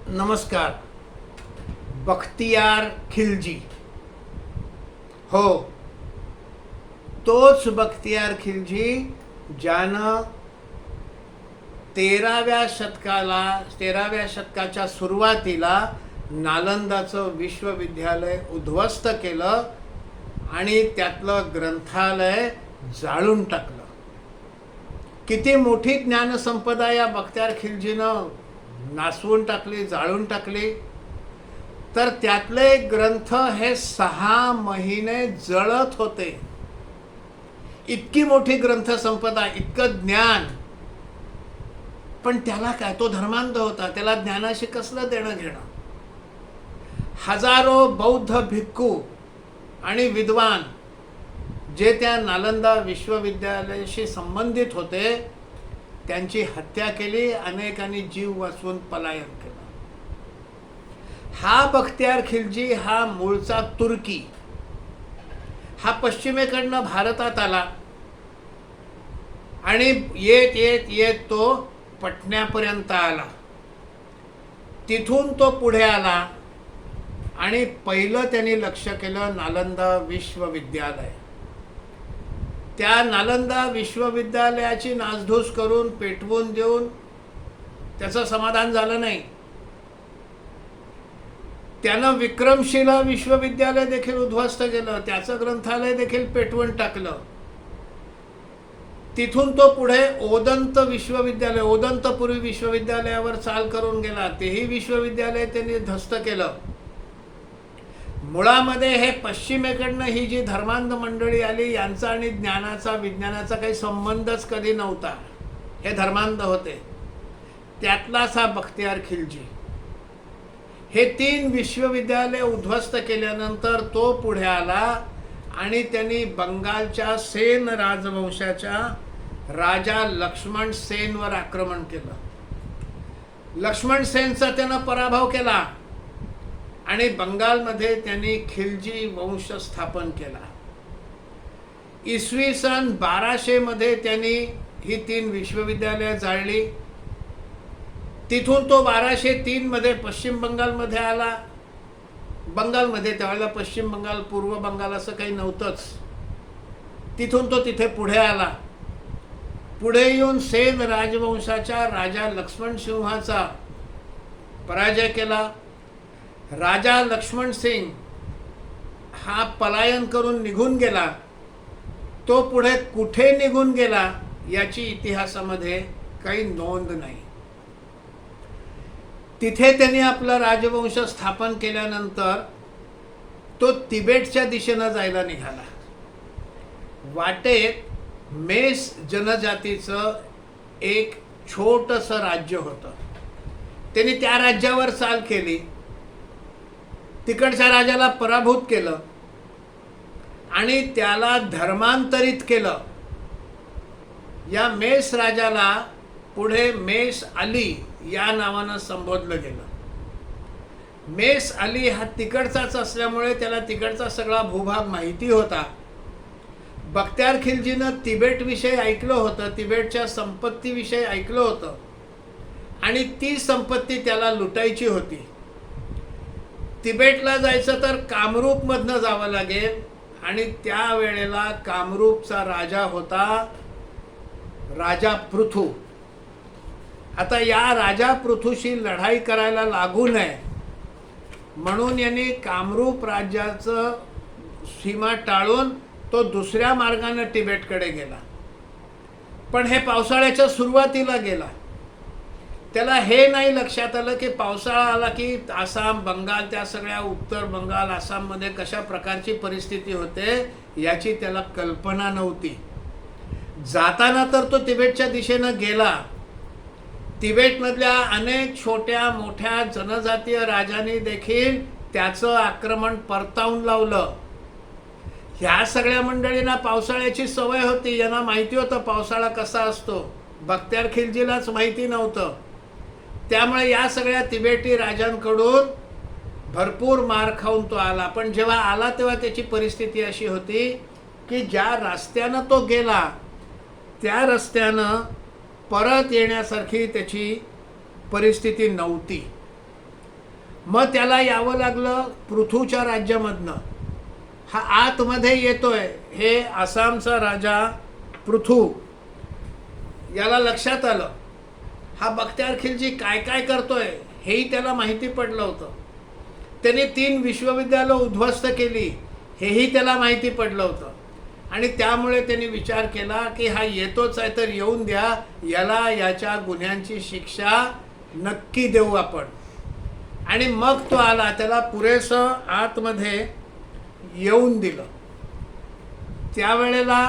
नमस्कार. बख्तियार खिलजी, हो, तोच बख्तियार खिलजी ज्यानं 13व्या शतकाच्या सुरुवातीला नालंदाचं विश्वविद्यालय उद्ध्वस्त केलं आणि त्यातलं ग्रंथालय जाळून टाकलं. किती मोठी ज्ञानसंपदा या बख्तियार खिलजीनं नासवून टाकली, जाळून टाकली. तर त्यातले ग्रंथ हे 6 महिने जळत होते. इतकी मोठी ग्रंथसंपदा, इतकं ज्ञान. पण त्याला काय, तो धर्मांध होता, त्याला ज्ञानाशी कसलं देणं घेणं. हजारो बौद्ध भिक्खू आणि विद्वान जे त्या नालंदा विश्वविद्यालयाशी संबंधित होते त्यांची हत्या केली, अनेकांनी जीव वाचवून पलायन केलं. हा बख्तियार खिलजी हा मूळचा तुर्की, हा पश्चिमेकडनं भारतात आला आणि येत येत येत तो पटण्यापर्यंत आला. तिथून तो पुढे आला आणि पहिलं त्यांनी लक्ष केलं नालंदा विश्वविद्यालय. त्या नालंदा विश्वविद्यालयाची नासधूस करून, पेटवून देऊन त्याचं समाधान झालं नाही. त्यानं विक्रमशिला विश्वविद्यालय देखील उद्ध्वस्त केलं, त्याचं ग्रंथालय देखील पेटवून टाकलं. तिथून तो पुढे ओदंत विश्वविद्यालय, ओदंतपुरी विश्वविद्यालयावर चाल करून गेला. तेही विश्वविद्यालय त्यांनी ध्वस्त केलं. मुळामध्ये हे पश्चिमेकडनं ही जी धर्मांध मंडळी आली यांचा आणि ज्ञानाचा, विज्ञानाचा काही संबंधच कधी नव्हता. हे धर्मांध होते. त्यातलाच हा बख्तियार खिलजी. हे 3 विश्वविद्यालय उद्ध्वस्त केल्यानंतर तो पुढे आला आणि त्यांनी बंगालच्या सेन राजवंशाच्या राजा लक्ष्मण सेनवर आक्रमण केलं. लक्ष्मण सेनचा त्यानं पराभव केला आणि बंगालमध्ये त्यांनी खिलजी वंश स्थापन केला. इसवी सन 1200 मध्ये त्यांनी ही 3 विश्वविद्यालय जाळली. तिथून तो 1203 मध्ये पश्चिम बंगालमध्ये आला. बंगालमध्ये त्यावेळेला पश्चिम बंगाल, पूर्व बंगाल असं काही नव्हतंच. तिथून तो तिथे पुढे आला. पुढे येऊन सेन राजवंशाच्या राजा लक्ष्मण सिंहाचा पराजय केला. राजा लक्ष्मण सिंग हा पलायन करून निघून गेला. तो पुढे कुठे निघून गेला याची इतिहासामध्ये काही नोंद नाही. तिथे त्यांनी आपला राजवंश स्थापन केल्यानंतर तो तिबेटच्या दिशेनं जायला निघाला. वाटेत मेस जनजातीचं एक छोटंसं राज्य होतं. त्यांनी त्या राज्यावर चाल केली. तिकडच्या राजाला पराभूत केलं आणि त्याला धर्मांतरित केलं. या मेस राजाला पुढे मेस अली या नावानं संबोधलं गेलं. मेस अली हा तिकडचाच असल्यामुळे त्याला तिकडचा सगळा भूभाग माहिती होता. बख्तियार खिलजीनं तिबेटविषयी ऐकलं होतं, तिबेटच्या संपत्तीविषयी ऐकलं होतं आणि ती संपत्ती त्याला लुटायची होती. तिबेटला जायचं तर कामरूपमधनं जावं लागेल आणि त्यावेळेला कामरूपचा राजा होता राजा पृथू. आता या राजा पृथूशी लढाई करायला लागू नये म्हणून यांनी कामरूप राज्याचं सीमा टाळून तो दुसऱ्या मार्गाने तिबेटकडे गेला. पण हे पावसाळ्याच्या सुरुवातीला गेला. त्याला हे नाही लक्षात आलं की पावसाळा आला की आसाम, बंगाल, त्या सगळ्या उत्तर बंगाल, आसाममध्ये कशा प्रकारची परिस्थिती होते याची त्याला कल्पना नव्हती. जाताना तर तो तिबेटच्या दिशेनं गेला. तिबेटमधल्या अनेक छोट्या मोठ्या जनजातीय राजांनी देखील त्याचं आक्रमण परतावून लावलं. ह्या सगळ्या मंडळींना पावसाळ्याची सवय होती. यांना माहिती होतं पावसाळा कसा असतो. बख्तियार खिलजीलाच माहिती नव्हतं. त्यामुळे या सगळ्या तिबेटी राजांकडून भरपूर मार खाऊन तो आला. पण जेव्हा आला तेव्हा त्याची परिस्थिती अशी होती की ज्या रस्त्यानं तो गेला त्या रस्त्यानं परत येण्यासारखी त्याची परिस्थिती नव्हती. मग त्याला यावं लागलं पृथूच्या राज्यामधनं. हा आतमध्ये येतोय हे आसामचा राजा पृथू. याला लक्षात आलं हा बख्तियार खिलजी काय काय करतोय हेही त्याला माहिती पडलं होतं. त्याने 3 विश्वविद्यालय उद्ध्वस्त केली हेही त्याला माहिती पडलं होतं. आणि त्यामुळे त्यांनी विचार केला की हा येतोच आहे तर येऊन द्या, याला याच्या गुन्ह्यांची शिक्षा नक्की देऊ आपण. आणि मग तो आला, त्याला पुरेसं आतमध्ये येऊन दिलं. त्यावेळेला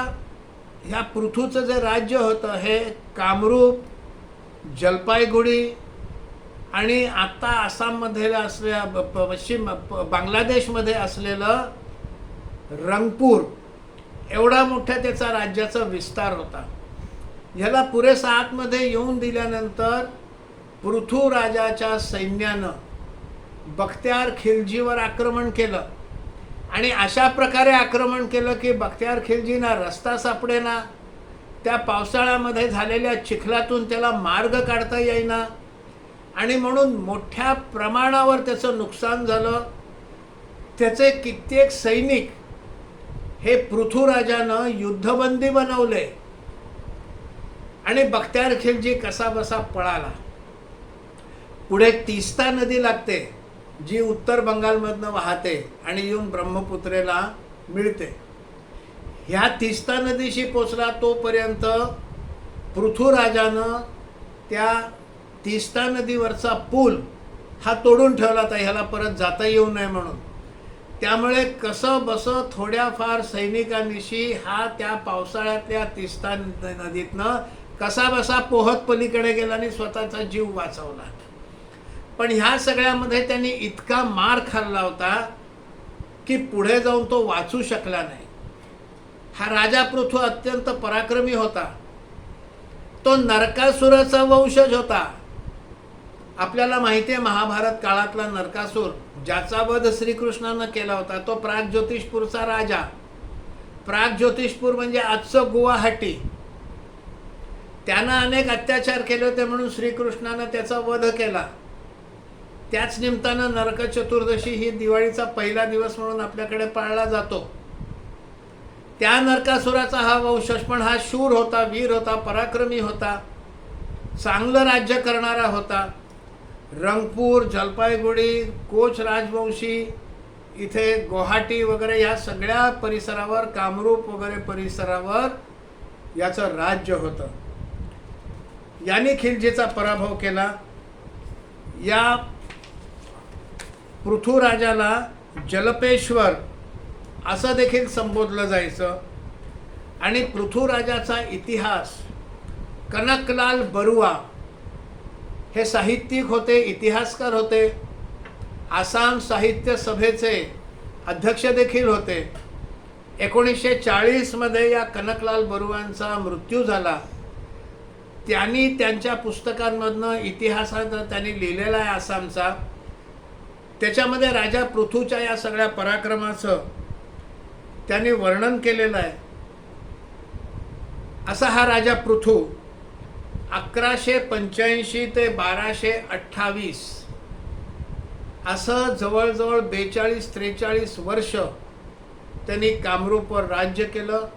ह्या पृथूचं जे राज्य होतं हे कामरूप, जलपाईगुडी आणि आत्ता आसाममध्ये असलेल्या पश्चिम बांगलादेशमध्ये असलेलं रंगपूर एवढा मोठा त्याचा राज्याचा विस्तार होता. ह्याला पुरेसा आतमध्ये येऊन दिल्यानंतर पृथू राजाच्या सैन्यानं बख्तियार खिलजीवर आक्रमण केलं. आणि अशा प्रकारे आक्रमण केलं की बख्तियार खिलजींना रस्ता सापडेना, त्या पावसाळ्यामध्ये झालेल्या चिखलातून त्याला मार्ग काढता येईना. आणि म्हणून मोठ्या प्रमाणावर त्याचं नुकसान झालं. त्याचे कित्येक सैनिक हे पृथ्वीराजानं युद्धबंदी बनवले आणि बख्तियार खिलजी कसा बसा पळाला. पुढे तीस्ता नदी लागते जी उत्तर बंगालमधनं वाहते आणि येऊन ब्रह्मपुत्रेला मिळते. ह्या तीस्ता नदीशी पोचला तोपर्यंत पृथ्वीराजानं त्या तीस्ता नदीवरचा पूल हा तोडून ठेवला होता, ह्याला परत जाता येऊ नये म्हणून. त्यामुळे कसं बसं थोड्याफार सैनिकांनिशी हा त्या पावसाळ्यातल्या तीस्ता नदीतनं कसा बसा पोहत पलीकडे गेला आणि स्वतःचा जीव वाचवला. पण ह्या सगळ्यामध्ये त्यांनी इतका मार खाल्ला होता की पुढे जाऊन तो वाचू शकला नाही. हा राजा पृथू अत्यंत पराक्रमी होता. तो नरकासुराचा वंशज होता. आपल्याला माहिती आहे महाभारत काळातला नरकासूर ज्याचा वध श्रीकृष्णानं केला होता तो प्रागज्योतिषपूरचा राजा. प्रागज्योतिषपूर म्हणजे आजचं गुवाहाटी. त्यानं अनेक अत्याचार केले होते म्हणून श्रीकृष्णानं त्याचा वध केला. त्याच निमित्तानं नरक चतुर्दशी ही दिवाळीचा पहिला दिवस म्हणून आपल्याकडे पाळला जातो. त्या नरकासुराचा हा वंशज, पण हा शूर होता, वीर होता, पराक्रमी होता, चांगलं राज्य करणारा होता. रंगपूर, जलपाईगुडी, कोच राजवंशी, इथे गुवाहाटी वगैरे या सगळ्या परिसरावर, कामरूप वगैरे परिसरावर याचं राज्य होतं. याने खिलजीचा पराभव केला. या पृथ्वीराजाला जलपेश्वर असं देखील संबोधलं जायचं. आणि पृथ्वीराजाचा इतिहास कनकलाल बरुआ हे साहित्यिक होते, इतिहासकार होते, आसाम साहित्य सभेचे अध्यक्ष देखील होते. 1940 मध्ये या कनकलाल बरुआंचा मृत्यू झाला. त्यांनी त्यांच्या पुस्तकांमधनं इतिहासात त्यांनी लिहिलेला आहे आसामचा. त्याच्यामध्ये राजा पृथूच्या या सगळ्या पराक्रमाचं त्यांनी वर्णन केलेलं आहे. असा हा राजा पृथू 1185 ते 1228 असं जवळजवळ 42-43 वर्ष त्यांनी कामरूपवर राज्य केलं.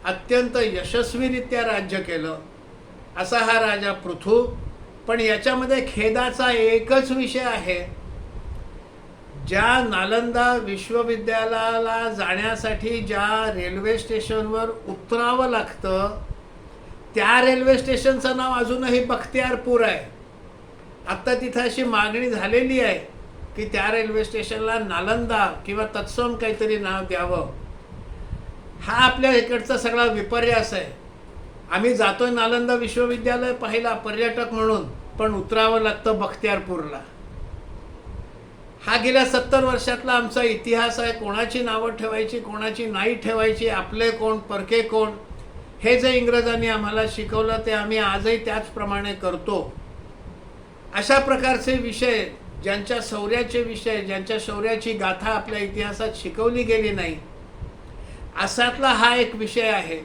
अत्यंत यशस्वीरित्या राज्य केलं असा हा राजा पृथू. पण याच्यामध्ये खेदाचा एकच विषय आहे, ज्या नालंदा विश्वविद्यालयाला जाण्यासाठी ज्या रेल्वे स्टेशनवर उतरावं लागतं त्या रेल्वे स्टेशनचं नाव अजूनही बख्तियारपूर आहे. आत्ता तिथं अशी मागणी झालेली आहे की त्या रेल्वे स्टेशनला नालंदा किंवा तत्सम काहीतरी नाव द्यावं. हा आपल्या इकडचा सगळा विपर्यास आहे. आम्ही जातोय नालंदा विश्वविद्यालय पाहिला पर्यटक म्हणून, पण उतरावं लागतं बख्तियारपूरला. हा गेल्या 70 वर्षातला आमचा इतिहास आहे. कोणाची नावं ठेवायची, कोणाची नाही ठेवायची, आपले कोण, परके कोण, हे जे इंग्रजांनी आम्हाला शिकवलं ते आम्ही आजही त्याचप्रमाणे करतो. अशा प्रकारचे विषय, ज्यांच्या शौर्याचे विषय, ज्यांच्या शौर्याची गाथा आपल्या इतिहासात शिकवली गेली नाही, असातला हा एक विषय आहे.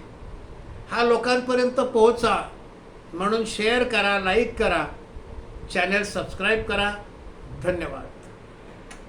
हा लोकांपर्यंत पोहोचा म्हणून शेअर करा, लाईक करा, चॅनल सबस्क्राईब करा. धन्यवाद.